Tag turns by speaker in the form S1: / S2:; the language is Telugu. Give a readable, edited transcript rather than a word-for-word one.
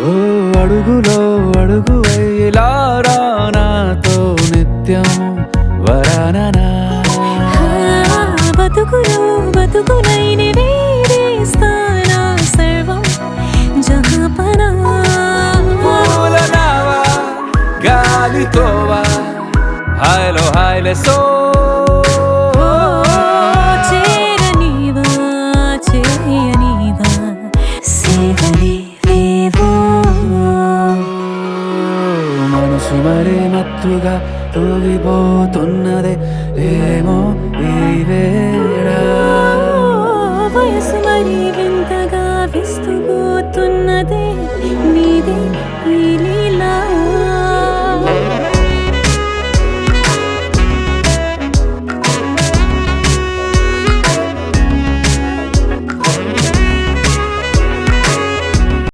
S1: ఓ అడుగులో అడుగు ఇలా రా నాతో నిత్యం వరాననా
S2: బతుకులో బతుకునైని వేరేస్తానా సర్వం జహాపనా
S1: పూలనావా గాలితోవా హాయ్లో హాయ్లే సో
S2: చేరనీవా చేయనీవా సేవలేవేవో
S1: మనసు మరీ మత్తుగా తూగిపోతున్నదే ఏమో ఈ వేళ
S2: వయసు మరీ వింతగా విస్తుపోతున్నదే నీదే ఈ